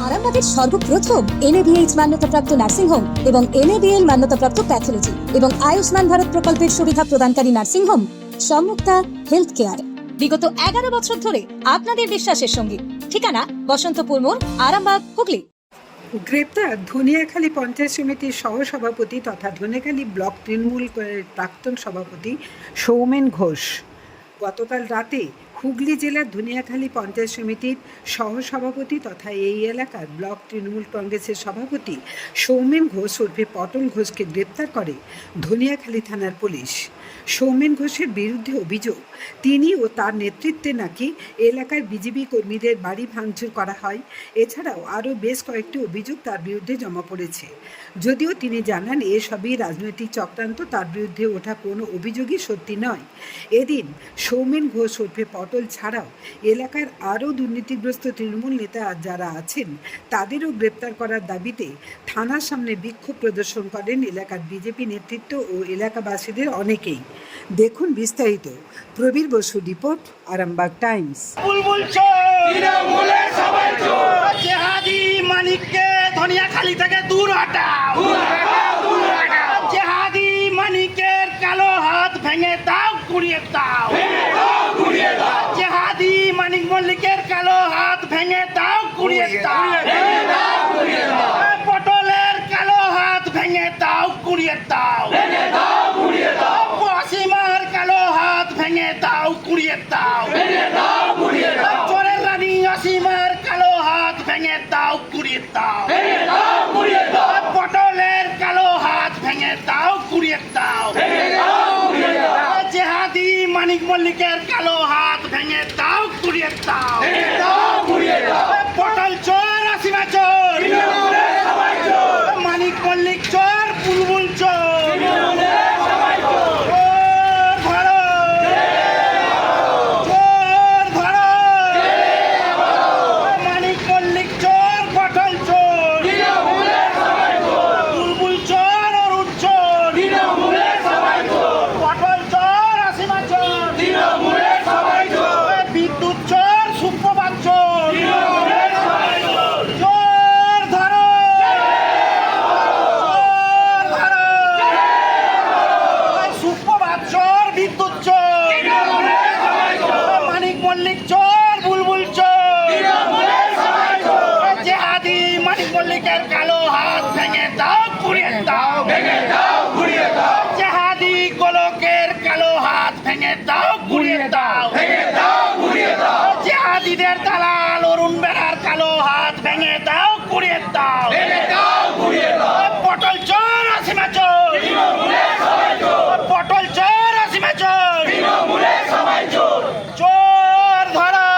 আরামবাগের সর্বপ্রথম NABH মান্যতাপ্রাপ্ত nursing home এবং NABL মান্যতাপ্রাপ্ত প্যাথোলজি এবং আয়ুষ্মান ভারত প্রকল্পের সুবিধা প্রদানকারী নার্সিং হোম সম্মুক্তা হেলথ কেয়ার। বিগত 11 বছর ধরে আপনাদের বিশ্বাসের সঙ্গী। ঠিকানা বসন্তপুর মোড়, আরামবাগ, হুগলি। গ্রেপ্তার ধনিয়াখালী পঞ্চায়েত সমিতির সহসভাপতি তথা ধনিয়াখালী ব্লক তৃণমূল প্রাক্তন সভাপতি সৌমেন ঘোষ। গতকাল রাতে হুগলি জেলার ধনিয়াখালী পঞ্চায়েত সমিতির সহসভাপতি তথা এই এলাকার ব্লক তৃণমূল কংগ্রেসের সভাপতি সৌমেন ঘোষ ওরফে পটল ঘোষকে গ্রেপ্তার করে ধনিয়াখালী থানার পুলিশ। সৌমেন ঘোষের বিরুদ্ধে অভিযোগ, তিনি ও তার নেতৃত্বে নাকি এলাকার বিজেপি কর্মীদের বাড়ি ভাঙচুর করা হয়। এছাড়াও আরও বেশ কয়েকটি অভিযোগ তার বিরুদ্ধে জমা পড়েছে। যদিও তিনি জানান এসবই রাজনৈতিক চক্রান্ত, তার বিরুদ্ধে ওঠা কোনো অভিযোগই সত্যি নয়। এদিন সৌমেন ঘোষ ওরফে পটল ছাড়াও এলাকার আরও দুর্নীতিগ্রস্ত তৃণমূল নেতা যারা আছেন তাদেরও গ্রেপ্তার করার দাবিতে থানার সামনে বিক্ষোভ প্রদর্শন করেন এলাকার বিজেপি নেতৃত্ব ও এলাকাবাসীদের অনেকেই। দেখুন বিস্তারিত। Prabir Basu report, Arambagh times. জেহাদি মানিককে ধনিয়াখালী থেকে দূর হটাও। জেহাদি মানিকের কালো হাত ভেঙে দাও, গুড়িয়ে দাও। জেহাদি মানিক মল্লিকের কালো হাত ভেঙে দাও, গুড়িয়ে দাও। পটলের কালো হাত ভেঙে দাও, গুড়িয়ে দাও। অসীমার কালো হাত ভেঙে দাও, গুড়িয়ে দাও। চোরের রানী অসীমার কালো হাত ভেঙে দাও, গুড়িয়ে দাও। পটলের কালো হাত ভেঙে দাও, গুড়িয়ে দাও। জেহাদি মানিক মল্লিকের কালো হাত ভেঙে দাও, গুড়িয়ে দাও। পটল চোর, অসীমা চোর, মানিক মল্লিক চোর, বুলবুল চোর। কালো হাত ভেঙে দাও, গুড়িয়ে দাও। জেহাদি গোলকের কালো হাত ভেঙে দাও, গুড়িয়ে দাও। জেহাদিদের দালাল অরুণ বেড়ার কালো হাত ভেঙে দাও, গুড়িয়ে দাও। পটল চোর, অসীমা চোর, পটল চোর, অসীমা চোর, চোর ধরো।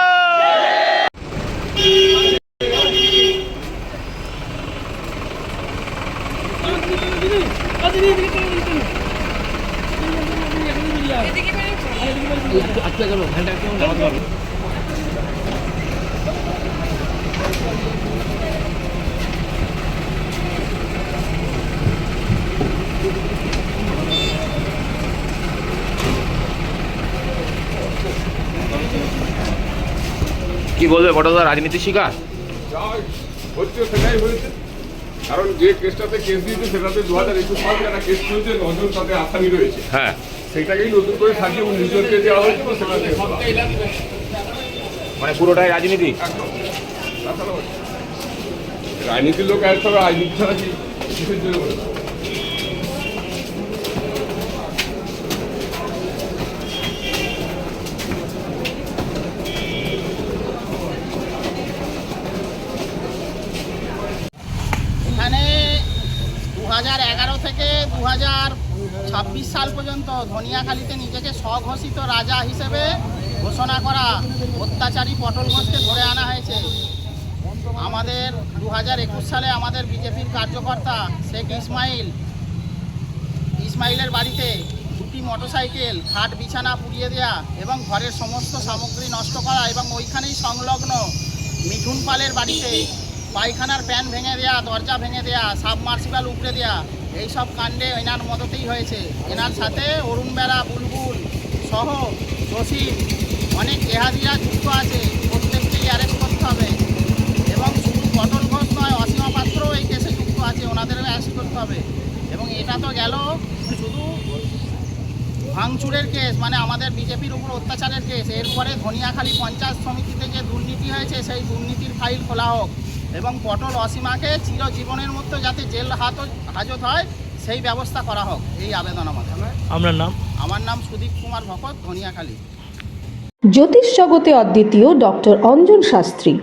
কি বলবে বড়দা, রাজনীতির শিকার হচ্ছে, সেটাই হয়েছে। কারণ যে কেসটাতে কেস দিয়েছে সেটাতে 2021 সালে একটা কেস চলছে, 9 জন তাতে আসামি রয়েছে। হ্যাঁ, সেটাকেই নতুন করে সাজিয়ে 19 জনকে দেওয়া হয়েছে। মানে পুরোটাই রাজনীতি। রাজনীতির লোক আসতে হবে, রাজনীতি ছাড়া কি কিসের জন্য বলে? এখানে 2011 থেকে 2026 সাল পর্যন্ত ধনিয়াখালীতে নিজেকে স্বঘোষিত রাজা হিসেবে ঘোষণা করা অত্যাচারী পটল ঘোষকে ধরে আনা হয়েছে। আমাদের 2021 সালে আমাদের বিজেপির কার্যকর্তা শেখ ইসমাইলের বাড়িতে 2টি মোটরসাইকেল, খাট, বিছানা পুড়িয়ে দেওয়া এবং ঘরের সমস্ত সামগ্রী নষ্ট করা এবং ওইখানেই সংলগ্ন মিঠুন পালের বাড়িতে পায়খানার প্যান ভেঙে দেওয়া, দরজা ভেঙে দেওয়া, সাবমার্সিবল উপড়ে দেওয়া, এইসব কাণ্ডে এনার মদতেই হয়েছে। এনার সাথে অরুণ বেড়া, বুলবুল সহ জসিম অনেক জেহাদিরা যুক্ত আছে, প্রত্যেককেই অ্যারেস্ট করতে হবে। এবং শুধু পটল ঘোষ হবে। এবং এটা তো গেল শুধু ভাঙচুরের কেস, মানে আমাদের বিজেপির উপর অত্যাচারের কেস। এরপরে ধনিয়াখালী পঞ্চায়েত সমিতিতে যে দুর্নীতি হয়েছে সেই দুর্নীতির ফাইল খোলা হোক এবং পটল অসীমাকে চিরজীবনের মতো যাতে জেল হাজত হয় সেই ব্যবস্থা করা হোক, এই আবেদন আমাদের। আমার নাম সুদীপ কুমার ভকত, ধনিয়াখালী। জ্যোতিষ জগতে অদ্বিতীয় ডক্টর অঞ্জন শাস্ত্রী,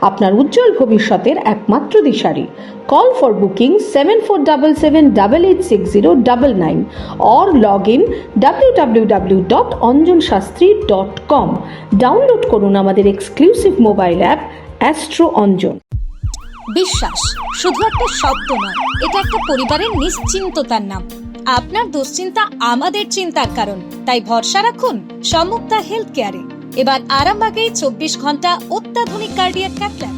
আপনার উজ্জ্বল ভবিষ্যতের একমাত্র দিশারি। Call for booking 7477886099 or log in www.anjanshastri.com। Download করুন আমাদের exclusive mobile app astro Anjan. বিশ্বাস শুধু একটা শব্দ নয়, এটা একটা পরিবারের নিশ্চিন্ততার নাম। আপনার দুশ্চিন্তা আমাদের চিন্তার কারণ, তাই ভরসা রাখুন সম্মুক্তা হেলথ কেয়ারে। এবার আরামবাগে 24 ঘন্টা অত্যাধুনিক কার্ডিয়াক ক্যাথল্যাব।